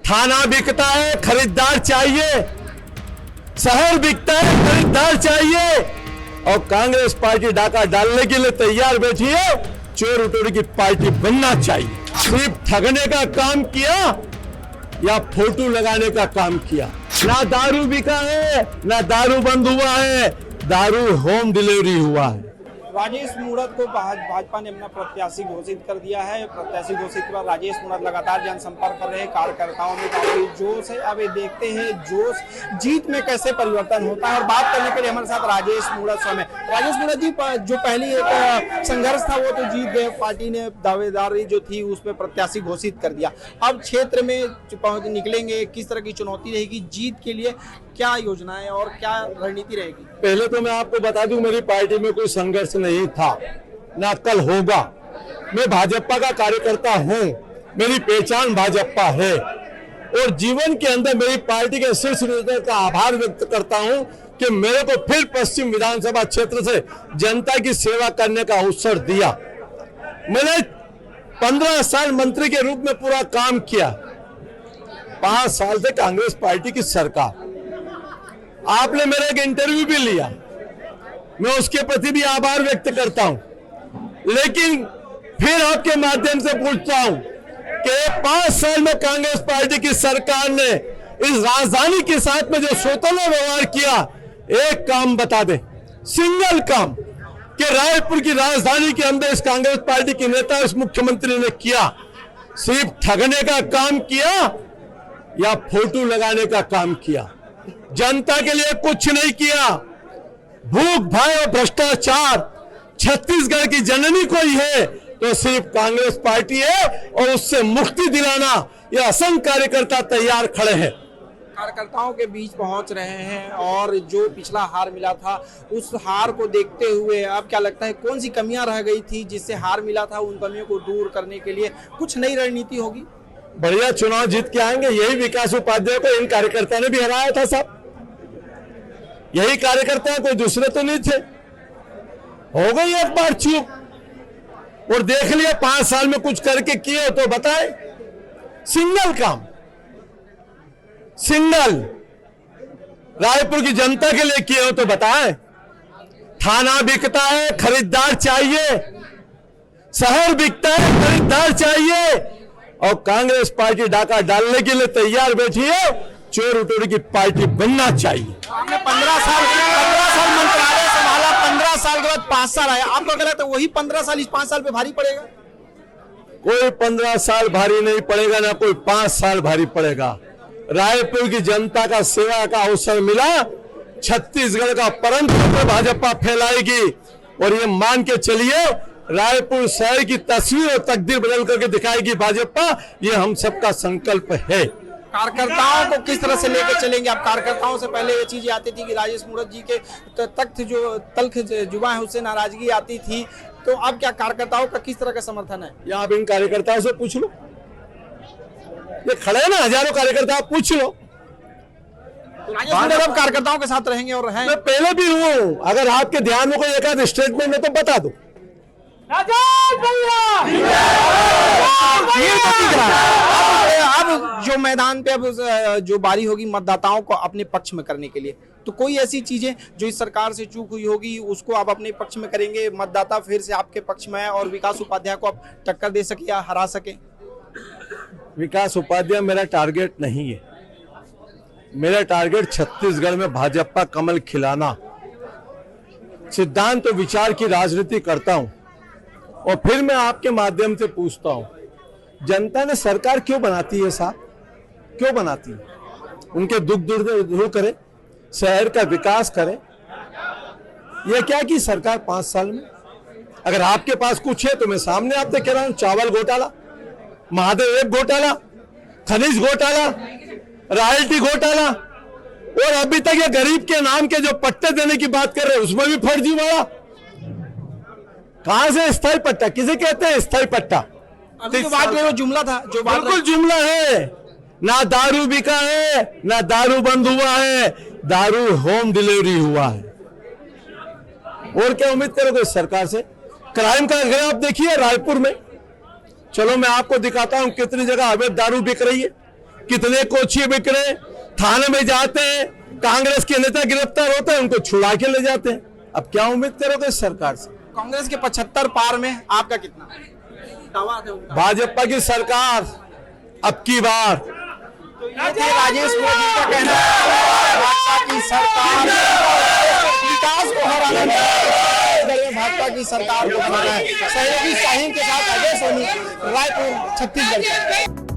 थाना बिकता है, खरीदार चाहिए। शहर बिकता है, खरीदार चाहिए। और कांग्रेस पार्टी डाका डालने के लिए तैयार बैठी है। चोर उटोरी की पार्टी बनना चाहिए। सिर्फ ठगने का काम किया या फोटो लगाने का काम किया। ना दारू बिका है, ना दारू बंद हुआ है, दारू होम डिलीवरी हुआ है। राजेश मूणत को भाजपा ने अपना प्रत्याशी घोषित कर दिया है। प्रत्याशी घोषित के बाद राजेश मूणत लगातार जनसंपर्क कर रहे हैं। कार्यकर्ताओं में काफी जोश है। अब ये देखते हैं जोश जीत में कैसे परिवर्तन होता है। और बात करने के लिए हमारे साथ राजेश मूणत समय। राजेश मूणत जी, जो पहली एक संघर्ष था वो तो जीत गए, पार्टी ने दावेदारी जो थी उसमें प्रत्याशी घोषित कर दिया। अब क्षेत्र में निकलेंगे, किस तरह की चुनौती रहेगी जीत के लिए, क्या योजनाएं और क्या रणनीति रहेगी? पहले तो मैं आपको बता दूं, मेरी पार्टी में कोई संघर्ष नहीं था, ना कल होगा। मैं भाजपा का कार्यकर्ता हूं, मेरी पहचान भाजपा है और जीवन के अंदर मेरी पार्टी के शीर्ष नेता का आभार व्यक्त करता हूं कि मेरे को फिर पश्चिम विधानसभा क्षेत्र से जनता की सेवा करने का अवसर दिया। मैंने 15 साल मंत्री के रूप में पूरा काम किया। 5 साल से कांग्रेस पार्टी की सरकार, आपने मेरा एक इंटरव्यू भी लिया, मैं उसके प्रति भी आभार व्यक्त करता हूं। लेकिन फिर आपके माध्यम से पूछता हूं कि 5 साल में कांग्रेस पार्टी की सरकार ने इस राजधानी के साथ में जो स्वतंत्र व्यवहार किया, एक काम बता दे, सिंगल काम, कि रायपुर की राजधानी के अंदर इस कांग्रेस पार्टी के नेता, इस मुख्यमंत्री ने किया, सिर्फ ठगने का काम किया या फोटो लगाने का काम किया। जनता के लिए कुछ नहीं किया। भूख, भय और भ्रष्टाचार छत्तीसगढ़ की जननी कोई है तो सिर्फ कांग्रेस पार्टी है और उससे मुक्ति दिलाना ये असंख्य कार्यकर्ता तैयार खड़े हैं। कार्यकर्ताओं के बीच पहुंच रहे हैं और जो पिछला हार मिला था उस हार को देखते हुए अब क्या लगता है कौन सी कमियां रह गई थी जिससे हार मिला था, उन कमियों को दूर करने के लिए कुछ नई रणनीति होगी? बढ़िया चुनाव जीत के आएंगे। यही विकास उपाध्याय को इन कार्यकर्ता ने भी हराया था साहब, यही कार्यकर्ता, कोई दूसरे तो नहीं थे। हो गई एक बार चूक और देख लिया 5 साल में कुछ करके किए तो बताए। सिंगल काम, सिंगल रायपुर की जनता के लिए किए हो तो बताए। थाना बिकता है, खरीदार चाहिए। शहर बिकता है, खरीदार चाहिए। और कांग्रेस पार्टी डाका डालने के लिए तैयार बैठी है। चोर उटोरी की पार्टी बनना चाहिए। आपने 15 साल मंत्रालय संभाला, 15 साल के बाद 5 साल आया, आपको क्या लगता है वही 15 साल इस 5 साल पे भारी पड़ेगा? कोई 15 साल भारी नहीं पड़ेगा, ना कोई 5 साल भारी पड़ेगा। रायपुर की जनता का सेवा का अवसर मिला, छत्तीसगढ़ का परम भाजपा फैलाएगी और ये मान के चलिए रायपुर शहर की तस्वीर और तकदीर बदल करके दिखाएगी भाजपा। ये हम सबका संकल्प है। कार्यकर्ताओं को किस तरह से लेकर चलेंगे आप? कार्यकर्ताओं से पहले ये चीजें आती थी कि राजेश मूणत जी के तल्ख जुबान है उससे नाराजगी आती थी, तो अब क्या कार्यकर्ताओं का किस तरह का समर्थन है? या आप इन कार्यकर्ताओं से पूछ लो, ये खड़े हैं ना हजारों कार्यकर्ता, आप पूछ लो। तो राजेश मूणत अब कार्यकर्ताओं के साथ रहेंगे और हैं? मैं पहले भी हूं, अगर आपके ध्यान में कोई एक आध स्टेटमेंट है तो बता दो। अब जो मैदान पे अब जो बारी होगी मतदाताओं को अपने पक्ष में करने के लिए, तो कोई ऐसी चीजें जो इस सरकार से चूक हुई होगी उसको आप अपने पक्ष में करेंगे, मतदाता फिर से आपके पक्ष में है और विकास उपाध्याय को आप टक्कर दे सके या हरा सके? विकास उपाध्याय मेरा टारगेट नहीं है। मेरा टारगेट छत्तीसगढ़ में भाजपा कमल खिलाना। सिद्धांत और विचार की राजनीति करता हूं और फिर मैं आपके माध्यम से पूछता हूं, जनता ने सरकार क्यों बनाती है साहब? क्यों बनाती है? उनके दुख दूर करे, शहर का विकास करे। यह क्या कि सरकार 5 साल में, अगर आपके पास कुछ है तो मैं सामने आपसे कह रहा हूं, चावल घोटाला, महादेव एक घोटाला, खनिज घोटाला, रॉयल्टी घोटाला, और अभी तक ये गरीब के नाम के जो पट्टे देने की बात कर रहे हैं उसमें भी फर्जीवाड़ा। कहां से स्थायी पट्टा? किसे कहते हैं स्थायी पट्टा? अभी जो बात जो जुमला था, जो बात बिल्कुल जुमला है। ना दारू बिका है, ना दारू बंद हुआ है, दारू होम डिलीवरी हुआ है। और क्या उम्मीद करोगे इस सरकार से? क्राइम का अगर आप देखिए रायपुर में, चलो मैं आपको दिखाता हूं कितनी जगह अवैध दारू बिक रही है। कितने कोची बिक रहे, थाने में जाते हैं, कांग्रेस के नेता गिरफ्तार होते हैं, उनको छुड़ा के ले जाते हैं। अब क्या उम्मीद करोगे इस सरकार से? कांग्रेस के 75 पार में आपका कितना दावा है उनका? भाजपा की सरकार अब की बार। तो ये थे राजेश मोदी का कहना है भाजपा की सरकार विकास को हराना है, भाजपा की सरकार को हराना है। सहयोगी शाहीन के साथ अजय सोनी, रायपुर, छत्तीसगढ़।